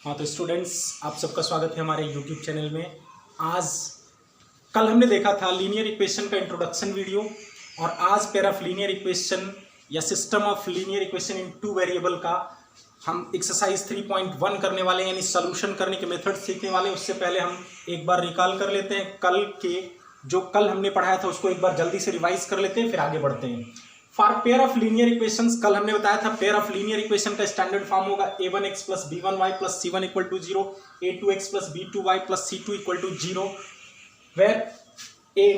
हाँ तो स्टूडेंट्स, आप सबका स्वागत है हमारे यूट्यूब चैनल में। कल हमने देखा था लीनियर इक्वेशन का इंट्रोडक्शन वीडियो, और आज पेयर ऑफ लीनियर इक्वेशन या system of linear equation in two variable का हम एक्सरसाइज 3.1 करने वाले हैं, यानी सॉल्यूशन करने के मेथड सीखने वाले हैं। उससे पहले हम एक बार रिकॉल कर लेते हैं कल हमने पढ़ाया था, उसको एक बार जल्दी से रिवाइज कर लेते हैं, फिर आगे बढ़ते हैं। For pair of linear equations, कल हमने बताया था पेयर ऑफ लीनियर इक्वेशन का स्टैंडर्ड फॉर्म होगा a1x plus b1y plus c1 equal to 0, a2x plus b2y plus c2 equal to 0, where a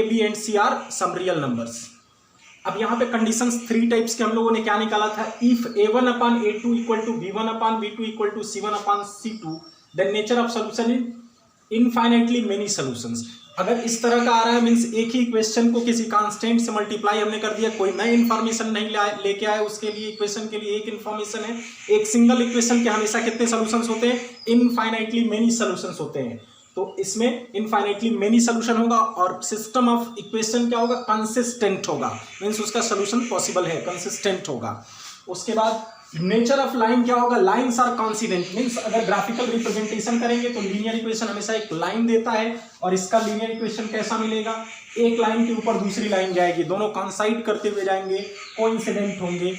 b and c are some real numbers. अब यहाँ पे conditions 3 types के हम लोगों ने क्या निकाला था। If a1 upon a2 equal to b1 upon b2 equal to c1 upon c2, then nature of solution in infinitely many solutions. अगर इस तरह का आ रहा है मीन्स एक ही इक्वेशन को किसी कांस्टेंट से मल्टीप्लाई हमने कर दिया, कोई नई इन्फॉर्मेशन नहीं लेके आए, उसके लिए इक्वेशन के लिए एक इन्फॉर्मेशन है। एक सिंगल इक्वेशन के हमेशा कितने सॉल्यूशंस होते हैं? इनफाइनाइटली मेनी सॉल्यूशंस होते हैं। तो इसमें इनफाइनाइटली मेनी सॉल्यूशन होगा और सिस्टम ऑफ इक्वेशन क्या होगा? कंसिस्टेंट होगा, मीन्स उसका सॉल्यूशन पॉसिबल है, कंसिस्टेंट होगा। उसके बाद नेचर ऑफ लाइन क्या होगा? लाइन्स आर कॉन्सिडेंट, मीन्स अगर ग्राफिकल रिप्रेजेंटेशन करेंगे तो लीनियर इक्वेशन हमेशा एक लाइन देता है, और इसका लीनियर इक्वेशन कैसा मिलेगा? एक लाइन के ऊपर दूसरी लाइन जाएगी, दोनों कॉन्साइड करते हुए जाएंगे, कोइंसिडेंट होंगे,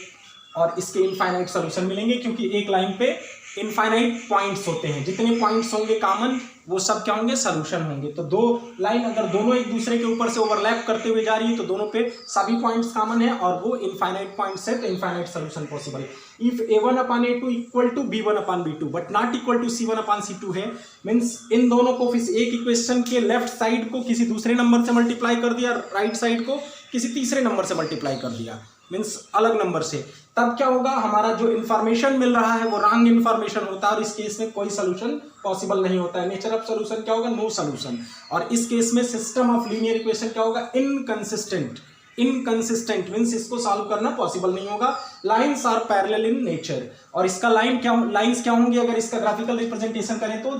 और इसके इनफाइनाइट सॉल्यूशन मिलेंगे, क्योंकि एक लाइन पे इनफाइनाइट पॉइंट्स होते हैं। जितने पॉइंट्स होंगे कॉमन, वो सब क्या होंगे? सॉल्यूशन होंगे। तो दो लाइन अगर दोनों एक दूसरे के ऊपर से ओवरलैप करते हुए जा रही है तो दोनों पे सभी पॉइंट्स कॉमन है और वो इनफाइनाइट पॉइंट्स है, तो इनफाइनाइट सॉल्यूशन पॉसिबल है। If a1 upon a2 equal to b1 upon b2 but not equal to c1 upon c2 है, मीन्स इन दोनों को एक इक्वेशन के लेफ्ट साइड को किसी दूसरे नंबर से मल्टीप्लाई कर दिया, राइट साइड को किसी तीसरे नंबर से मल्टीप्लाई कर दिया, मीन्स अलग नंबर से, तब क्या होगा? हमारा जो इन्फॉर्मेशन मिल रहा है वो रॉन्ग इन्फॉर्मेशन होता है, और इस केस में कोई सॉल्यूशन पॉसिबल नहीं होता है। नेचर ऑफ सॉल्यूशन क्या होगा? No solution. और इस केस में सिस्टम ऑफ लीनियर इक्वेशन क्या होगा? इनकंसिस्टेंट। इनकंसिस्टेंट मीन्स इसको सॉल्व करना पॉसिबल नहीं होगा। Lines are parallel in nature, और इसका लाइन्स क्या होंगी? अगर इसका ग्राफिकल रिप्रेजेंटेशन करें तो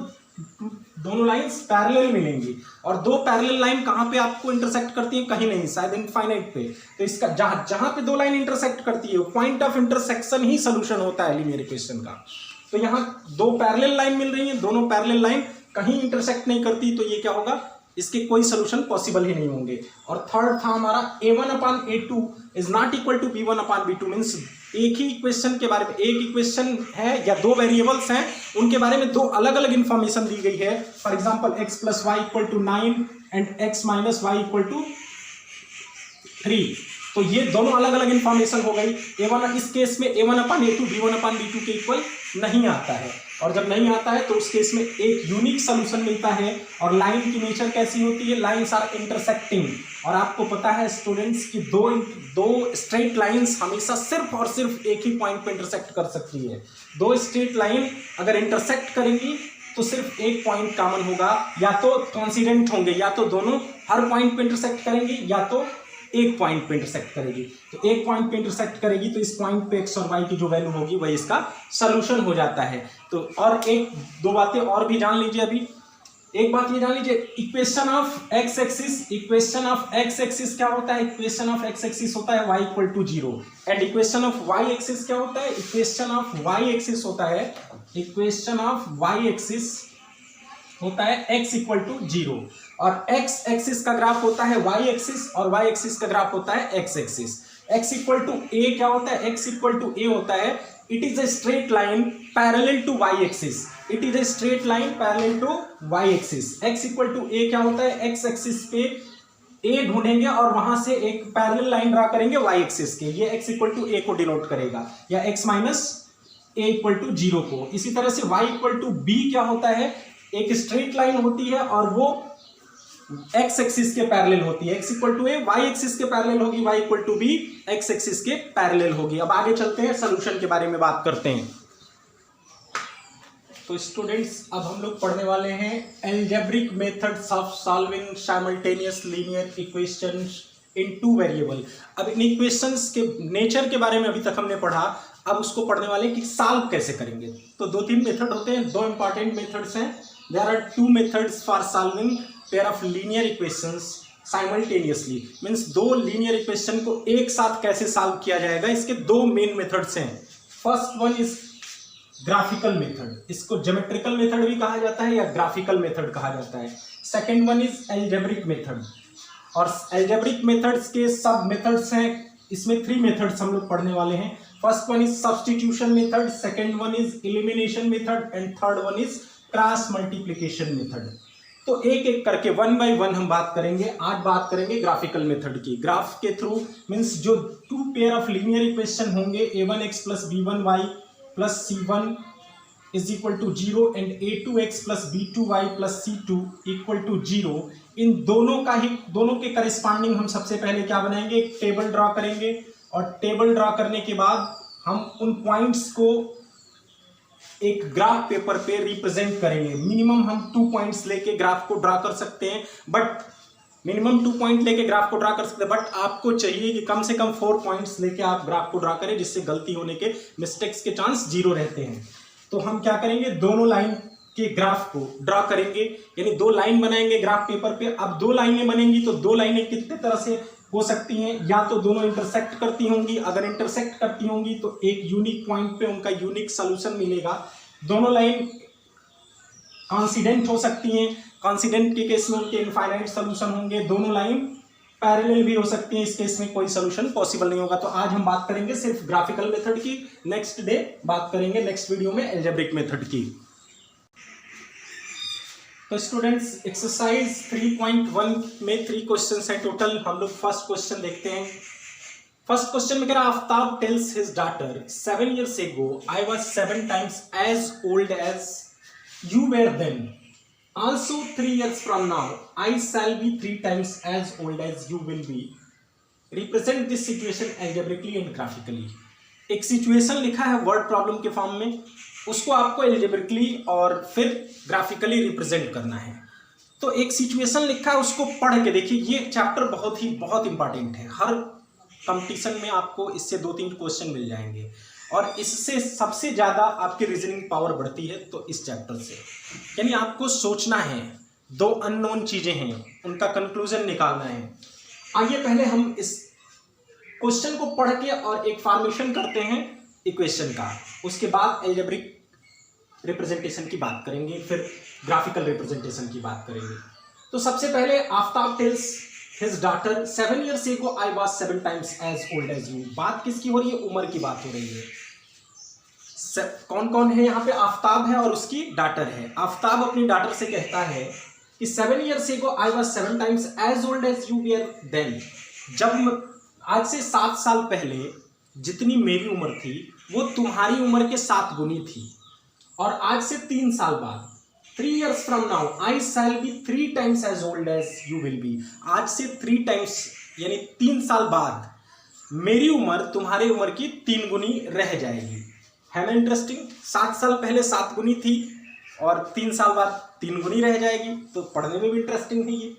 दोनों लाइंस पैरेलल मिलेंगी, और दो पैरेलल लाइन कहाँ पे आपको इंटरसेक्ट करती है? कहीं नहीं, शायद इनफाइनाइट पे। तो इसका जहां पे दो लाइन इंटरसेक्ट करती है, point of intersection he solution होता है लीनियर इक्वेशन का। तो यहाँ दो पैरेलल लाइन मिल रही है, दोनों पैरेलल लाइन कहीं इंटरसेक्ट नहीं करती, तो ये क्या होगा? इसके कोई सोल्यूशन पॉसिबल ही नहीं होंगे। और थर्ड था हमारा a1 upon a2 is not equal to b1 upon b2, means एक ही इक्वेशन के बारे में, एक इक्वेशन है या दो वेरिएबल्स हैं, उनके बारे में दो अलग अलग इंफॉर्मेशन दी गई है। For example x plus y equal to 9 and x minus y equal to 3, तो ये दोनों अलग अलग इंफॉर्मेशन हो गई। a1 इस केस में a1 upon a2 b1 upon b2 के इक्वल नहीं आता है, और जब नहीं आता है तो उस केस में एक यूनिक सोल्यूशन मिलता है। और लाइन की नेचर कैसी होती है? लाइंस आर इंटरसेक्टिंग, और आपको पता है स्टूडेंट्स कि दो स्ट्रेट लाइंस हमेशा सिर्फ और सिर्फ एक ही पॉइंट पे इंटरसेक्ट कर सकती है। दो स्ट्रेट लाइन अगर इंटरसेक्ट करेंगी तो सिर्फ एक पॉइंट कॉमन होगा, या तो कॉन्सिडेंट होंगे, या तो दोनों हर पॉइंट पे इंटरसेक्ट करेंगी, या तो एक पॉइंट पे इंटरसेक्ट करेगी। तो एक पॉइंट पे इंटरसेक्ट करेगी तो इस पॉइंट पे x और y की जो वैल्यू होगी वही इसका सॉल्यूशन हो जाता है। तो और एक दो बातें और भी जान लीजिए। अभी एक बात ये जान लीजिए, equation of x axis, equation of x axis क्या होता है? इक्वेशन ऑफ x एक्सिस होता है y equal to 0, and equation of y axis क्या होता है? इक्वेशन ऑफ y एक्सिस होता है, इक्वेशन ऑफ y एक्सिस होता है x इक्वल टू 0, और x एक्सिस का ग्राफ होता है y एक्सिस, और y एक्सिस का ग्राफ होता है x axis. x equal to a क्या होता है? x इक्वल टू a होता है it is a straight line parallel to y axis, it is a straight line parallel to y axis. x equal to a क्या होता है? x axis पे a ढूंढेंगे और वहां से एक पैरेलल लाइन ड्रा करेंगे y एक्सिस के, ये x इक्वल टू a को डिनोट करेगा, या x minus a equal to 0 को। इसी तरह से y इक्वल टू b क्या होता है? एक स्ट्रेट लाइन होती है और वो x एक्सिस के पैरेलल होती है, x equal to a y axis के पैरेलल होगी, y equal to b x axis के पैरेलल होगी। अब आगे चलते हैं, सॉल्यूशन के बारे में बात करते हैं। तो स्टूडेंट्स, अब हम लोग पढ़ने वाले हैं algebraic methods of solving simultaneous linear equations in two variable. अब इन इक्वेशंस के नेचर के बारे में अभी तक हमने पढ़ा, अब उसको पढ़ने वाले कि सॉल्व कैसे करेंगे। तो दो तीन मेथड होते हैं, दो इंपॉर्टेंट मेथड्स हैं। There are two methods for solving pair of linear equations simultaneously, means दो लीनियर इक्वेशन को एक साथ कैसे सॉल्व किया जाएगा, इसके दो मेन मेथड्स हैं। First one is graphical method, इसको ज्योमेट्रिकल मेथड भी कहा जाता है या ग्राफिकल मेथड कहा जाता है। Second one is algebraic method, और एल्जेब्रिक मेथड्स के सब मेथड्स हैं, इसमें 3 मेथड्स हम लोग पढ़ने वाले हैं। First one is substitution method, second one is elimination method and third one is cross multiplication method. तो एक एक करके 1 बाय 1 हम बात करेंगे। आज बात करेंगे ग्राफिकल मेथड की। ग्राफ के थ्रू मीन्स जो 2 पेयर ऑफ लीनियर इक्वेशन होंगे a1x plus b1y plus c1 is equal to 0 and a2x plus b2y plus c2 equal to 0, इन दोनों के करस्पॉन्डिंग हम सबसे पहले क्या बनाएंगे, एक टेबल ड्रॉ करेंगे, और टेबल ड्रॉ करने के बाद हम उन पॉइंट्स को एक ग्राफ पेपर पे रिप्रेजेंट करेंगे। मिनिमम हम 2 पॉइंट्स लेके ग्राफ को ड्रॉ कर सकते हैं, बट मिनिमम 2 पॉइंट लेके ग्राफ को ड्रॉ कर सकते हैं, बट आपको चाहिए कि कम से कम 4 पॉइंट्स लेके आप ग्राफ को ड्रॉ करें, जिससे गलती होने के, मिस्टेक्स के चांस 0 रहते हैं। तो हम क्या करेंगे, दोनों लाइन के ग्राफ को ड्रॉ करेंगे, यानी 2 लाइन बनाएंगे ग्राफ पेपर पे। अब 2 लाइनें बनेंगी तो 2 लाइनें कितने तरह से हो सकती हैं, या तो दोनों इंटरसेक्ट करती होंगी, अगर इंटरसेक्ट करती होंगी तो एक यूनिक पॉइंट पे उनका यूनिक सॉल्यूशन मिलेगा। दोनों लाइन कॉन्सिडेंट हो सकती हैं, कॉन्सिडेंट के केस में उनके इनफाइनाइट सॉल्यूशन होंगे। दोनों लाइन पैरेलल भी हो सकती हैं, इस केस में कोई सॉल्यूशन पॉसिबल नहीं होगा। तो आज हम बात करेंगे सिर्फ ग्राफिकल मेथड की, नेक्स्ट डे बात करेंगे नेक्स्ट वीडियो में एल्जेब्रिक मेथड की। तो स्टूडेंट्स एक्सरसाइज 3.1 में 3 क्वेश्चंस हैं टोटल। हम लोग फर्स्ट क्वेश्चन देखते हैं। फर्स्ट क्वेश्चन में कह रहा, Aftab tales his daughter 7 years ago I was 7 times as old as you were then. Also 3 years from now I shall be 3 times as old as you will be. Represent this situation algebraically and graphically. एक situation लिखा है word problem के form में, उसको आपको algebraically और फिर graphically represent करना है। तो एक सिचुएशन लिखा है, उसको पढ़ के देखिए। ये चैप्टर बहुत इंपॉर्टेंट है, हर कंपटीशन में आपको इससे 2-3 क्वेश्चन मिल जाएंगे, और इससे सबसे ज़्यादा आपकी रीजनिंग पावर बढ़ती है तो इस चैप्टर से। यानी आपको सोचना है, 2 अननोन चीज़ें हैं, उनका कंक्लूजन निकालना है। आइए पहले हम इस क्वेश्चन को पढ़ के और एक फॉर्मेशन करते हैं इक्वेशन का, उसके बाद एल्जेब्रिक रिप्रेजेंटेशन की बात करेंगे, फिर ग्राफिकल रिप्रेजेंटेशन की बात करेंगे। तो सबसे पहले Aftab tales his daughter 7 years ago I was 7 times as old as you। बात किसकी हो रही है, उम्र की बात हो रही है। कौन कौन है यहाँ पे, आफ्ताब है और उसकी डॉटर है। आफ्ताब अपनी डॉटर से कहता है कि 7 years ago I was 7 times as old as you were then। जब आज से 7 साल पहले जितनी मेरी उम्र थी वो तुम्हारी उम्र के 7 गुनी थी, और आज से 3 साल बाद 3 years from now I shall be 3 times as old as you will be। आज से 3 times यानी 3 साल बाद मेरी उम्र तुम्हारी उम्र की 3 गुनी रह जाएगी। है ना इंटरेस्टिंग, 7 साल पहले 7 गुनी थी और 3 साल बाद 3 गुनी रह जाएगी, तो पढ़ने में भी इंटरेस्टिंग है ये।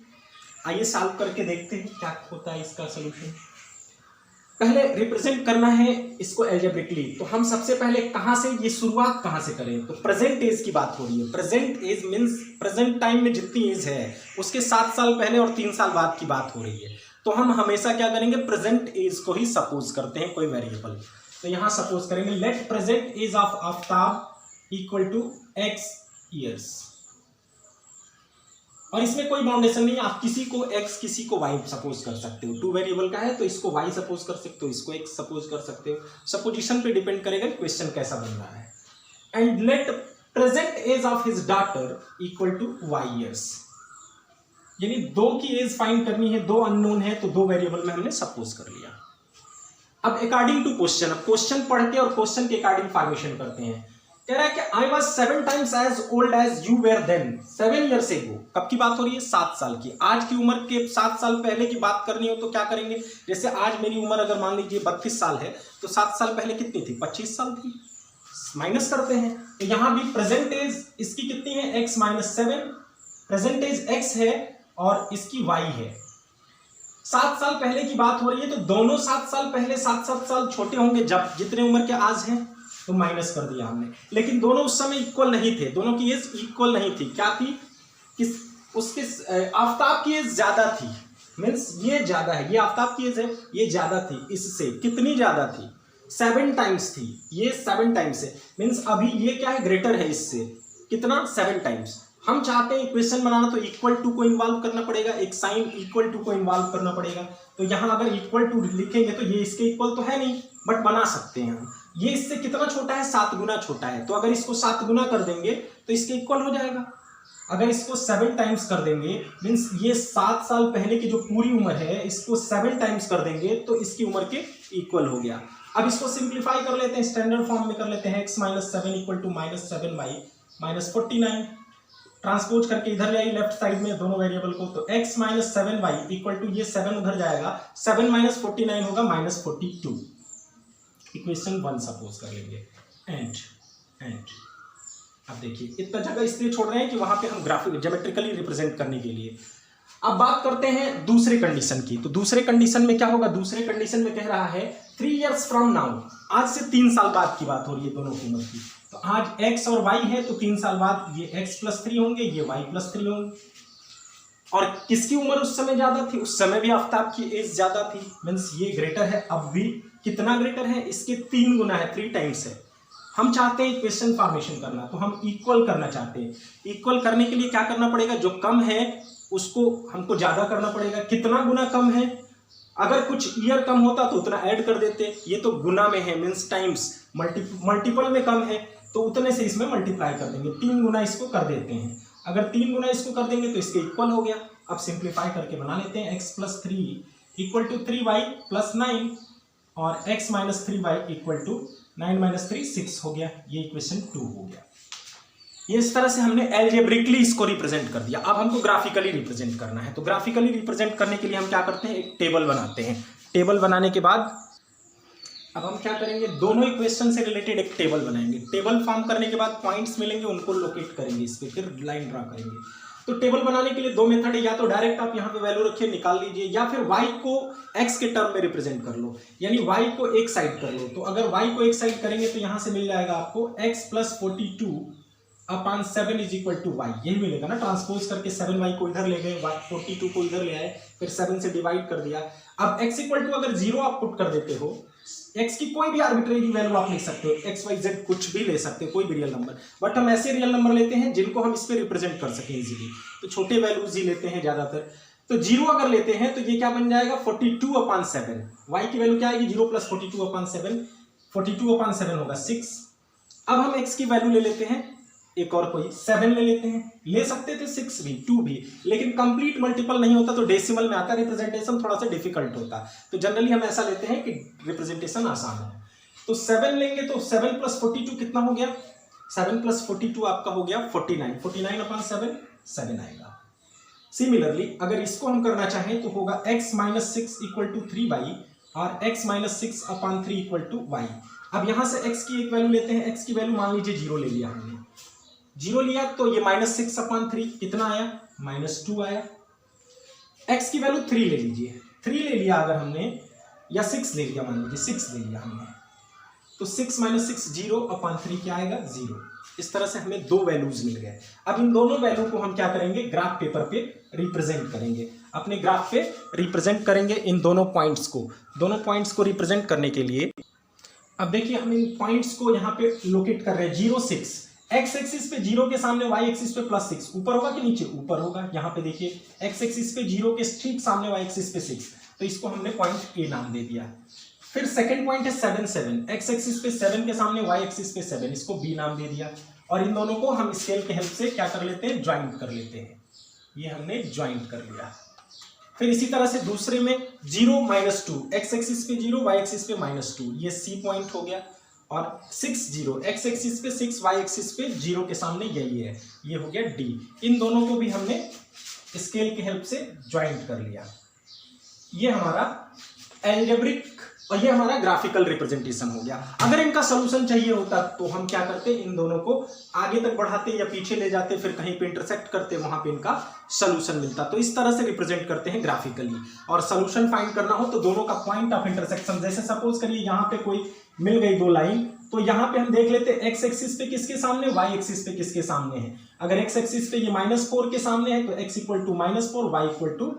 आइए सॉल्व करके देखते हैं क्या होता है इसका सोल्यूशन। पहले रिप्रेजेंट करना है इसको एल्जेब्रिकली, तो हम सबसे पहले कहाँ से, ये शुरुआत कहाँ से करें, तो प्रेजेंट एज की बात हो रही है। Present age means present time में जितनी एज है उसके 7 साल पहले और 3 साल बाद की बात हो रही है। तो हम हमेशा क्या करेंगे, प्रेजेंट एज को ही सपोज करते हैं कोई वेरिएबल। तो यहाँ सपोज करेंगे let present age of Aftab equal to x years, और इसमें कोई बाउंडेशन नहीं, आप किसी को x किसी को y सपोज कर सकते हो। 2 वेरिएबल का है तो इसको y सपोज कर सकते हो, इसको x सपोज कर सकते हो। सपोजिशन पे डिपेंड करेगा क्वेश्चन कैसा बन रहा है। And let present age of his daughter equal to y years, यानी 2 की एज फाइंड करनी है, 2 अननोन है तो 2 वेरिएबल में हमने सपोज कर लिया। अब अकॉर्डिंग टू क्वेश्चन, अब क्वेश्चन पढ़ के और क्वेश्चन के अकॉर्डिंग फॉर्मेशन करते हैं। कह रहा है कि I was 7 times as old as you were then 7 years ago। कब की बात हो रही है, 7 साल की। आज की उम्र के 7 साल पहले की बात करनी हो तो क्या करेंगे, जैसे आज मेरी उम्र अगर मान लीजिए 32 साल है तो 7 साल पहले कितनी थी, 25 साल थी। माइनस करते हैं, तो यहाँ भी प्रेजेंट एज इसकी कितनी है, x - 7। प्रेजेंट एज x है और इसकी y है। 7 साल पहले की बात हो रही है तो दोनों 7 साल पहले 7-7 साल छोटे होंगे जब जितने उम्र के आज हैं, तो माइनस कर दिया हमने। लेकिन दोनों उस समय इक्वल नहीं थे, दोनों की एज इक्वल नहीं थी। क्या थी, किस उसके आफ्ताब की एज ज्यादा थी, मीन्स ये ज्यादा है, ये आफ्ताब की एज है, ये ज्यादा थी इससे। कितनी ज्यादा थी, 7 टाइम्स थी, ये 7 टाइम्स है, मीन्स अभी ये क्या है, ग्रेटर है इससे, कितना, 7 टाइम्स। हम चाहते हैं इक्वेशन बनाना तो इक्वल टू को इन्वॉल्व करना पड़ेगा, एक साइन इक्वल टू को इन्वॉल्व करना पड़ेगा। तो यहाँ अगर इक्वल टू लिखेंगे तो ये इसके इक्वल तो है नहीं, बट बना सकते हैं हम। ये इससे कितना छोटा है, 7 गुना छोटा है, तो अगर इसको 7 गुना कर देंगे तो इसके इक्वल हो जाएगा। अगर इसको 7 टाइम्स कर देंगे, मीन्स ये 7 साल पहले की जो पूरी उम्र है, इसको 7 टाइम्स कर देंगे तो इसकी उम्र के इक्वल हो गया। अब इसको सिंप्लीफाई कर लेते हैं, स्टैंडर्ड फॉर्म में कर लेते हैं, x - 7 equal to -7y - 49। Transpose करके इधर ले आई लेफ्ट साइड में दोनों वेरिएबल को, तो x - 7y इक्वल टू ये 7 उधर जाएगा, 7 - 49 होगा -42। इक्वेशन 1 सपोज कर लेंगे। एंड अब देखिए इतना जगह इसलिए छोड़ रहे हैं कि वहां पे हम ग्राफिक ज्योमेट्रिकली रिप्रेजेंट करने के लिए। अब बात करते हैं दूसरे कंडीशन की। तो दूसरे कंडीशन में क्या होगा, दूसरे कंडीशन में कह रहा है 3 years फ्रॉम नाउ, आज से 3 साल बाद की बात हो रही है दोनों की उम्र की। तो आज x और y है, तो 3 साल बाद ये x + 3 होंगे, ये y + 3 होंगे। और किसकी उम्र उस समय ज्यादा थी, उस समय भी आफ्ताब की एज ज्यादा थी, मीन्स ये ग्रेटर है। अब भी कितना ग्रेटर है, इसके 3 गुना है, 3 टाइम्स है। हम चाहते हैं इक्वेशन फॉर्मेशन करना, तो हम इक्वल करना चाहते हैं। इक्वल करने के लिए क्या करना पड़ेगा, जो कम है उसको हमको ज्यादा करना पड़ेगा। कितना गुना कम है, अगर कुछ ईयर कम होता तो उतना ऐड कर देते, ये तो गुना में है, मीन्स टाइम्स, मल्टीपल में कम है तो उतने से इसमें मल्टीप्लाई कर देंगे, 3 गुना इसको कर देते हैं। अगर 3 गुना इसको कर देंगे तो इसके इक्वल हो गया। अब सिंप्लीफाई करके बना लेते हैं, x + 3 इक्वल टू 3y + 9 और x - 3y इक्वल टू 9 - 3 6 हो गया। ये इक्वेशन 2 हो गया। ये इस तरह से हमने एल्जेब्रिकली इसको रिप्रेजेंट कर दिया। अब हमको ग्राफिकली रिप्रेजेंट करना है, तो ग्राफिकली रिप्रेजेंट करने के लिए हम क्या करते हैं, एक टेबल बनाते हैं। टेबल बनाने के बाद अब हम क्या करेंगे, दोनों इक्वेशन से रिलेटेड एक टेबल बनाएंगे। टेबल फॉर्म करने के बाद पॉइंट्स मिलेंगे, उनको लोकेट करेंगे इस पे, फिर लाइन ड्रा करेंगे। तो टेबल बनाने के लिए 2 मेथड है, या तो डायरेक्ट आप यहाँ पे वैल्यू रखिए निकाल लीजिए, या फिर y को x के टर्म में रिप्रेजेंट कर लो, यानी y को एक साइड कर लो। तो अगर y को एक साइड करेंगे तो यहाँ से मिल जाएगा आपको x + 42/7 = y, यही मिलेगा ना। ट्रांसपोज करके 7y को इधर ले गए, 42 को इधर ले आए, फिर 7 से डिवाइड कर दिया। अब x = अगर 0 आप पुट कर देते हो, x की कोई भी आर्बिट्रेरी वैल्यू आप लिख सकते हो, x y z कुछ भी ले सकते हो, कोई भी रियल नंबर, बट हम ऐसे रियल नंबर लेते हैं जिनको हम इस पे रिप्रेजेंट कर सकें इजीली, तो छोटे वैल्यूज ही लेते हैं ज्यादातर। तो 0 अगर लेते हैं तो ये क्या बन जाएगा, 42/7। y की वैल्यू क्या आएगी, 0 + 42/7, 42/7 होगा 6। अब हम x की वैल्यू ले लेते हैं, एक और कोई 7 ले लेते हैं, ले सकते थे 6 भी, 2 भी, लेकिन कंप्लीट मल्टीपल नहीं होता तो डेसिमल में आता, रिप्रेजेंटेशन थोड़ा सा डिफिकल्ट होता। तो जनरली हम ऐसा लेते हैं कि रिप्रेजेंटेशन आसान है। तो 7 लेंगे तो 7 + 42 कितना हो गया, 7 + 42 आपका हो गया 49, 49/7 7 आएगा। सिमिलरली अगर इसको हम करना चाहें तो होगा x - 6 = 3y और x - 6/3 = y। अब यहां से x की एक वैल्यू लेते हैं, x की वैल्यू मान लीजिए 0 ले लिया हमने, 0 लिया तो ये -6/3 कितना आया, -2 आया। x की वैल्यू 3 ले लीजिए, 3 ले लिया अगर हमने, या 6 ले लिया, मान लीजिए 6 ले लिया हमने, तो 6 - 6 0/3 क्या आएगा, 0। इस तरह से हमें 2 वैल्यूज मिल गए। अब इन दोनों वैल्यू को हम क्या करेंगे, ग्राफ पेपर पे रिप्रेजेंट करेंगे, अपने ग्राफ पे रिप्रेजेंट करेंगे इन दोनों पॉइंट्स को। दोनों पॉइंट्स को रिप्रेजेंट करने के लिए अब देखिए हम इन पॉइंट्स को यहाँ पे लोकेट कर रहे हैं। 0 6, x एक्सिस पे 0 के सामने y एक्सिस पे +6, ऊपर होगा कि नीचे, ऊपर होगा। यहाँ पे देखिए x एक्सिस पे 0 के ठीक सामने y एक्सिस पे 6, तो इसको हमने पॉइंट A नाम दे दिया। फिर सेकंड पॉइंट है 7 7, x एक्सिस पे 7 के सामने y एक्सिस पे 7, इसको B नाम दे दिया। और इन दोनों को हम स्केल के हेल्प से क्या कर लेते हैं, ज्वाइंट कर लेते हैं। ये हमने ज्वाइंट कर लिया। फिर इसी तरह से दूसरे में 0 - 2, x एक्सिस पे 0 y एक्सिस पे -2, ये C पॉइंट हो गया। और 6 0, x एक्सिस पे 6 y एक्सिस पे 0 के सामने यही है, ये हो गया D। इन दोनों को भी हमने स्केल की हेल्प से ज्वाइंट कर लिया। ये हमारा एल्जेब्रिक और ये हमारा ग्राफिकल रिप्रेजेंटेशन हो गया। अगर इनका सॉल्यूशन चाहिए होता तो हम क्या करते, इन दोनों को आगे तक बढ़ाते या पीछे ले जाते, फिर कहीं पे इंटरसेक्ट करते, वहां पे इनका सॉल्यूशन मिलता। तो इस तरह से रिप्रेजेंट करते हैं ग्राफिकली। और सॉल्यूशन फाइंड करना हो तो दोनों का पॉइंट ऑफ इंटरसेक्शन, जैसे सपोज करिए यहाँ पे कोई मिल गई 2 लाइन, तो यहाँ पे हम देख लेते हैं x एक्सिस पे किसके सामने, y एक्सिस पे किसके सामने है। अगर x एक्सिस पे ये -4 के सामने है तो x = -4, y =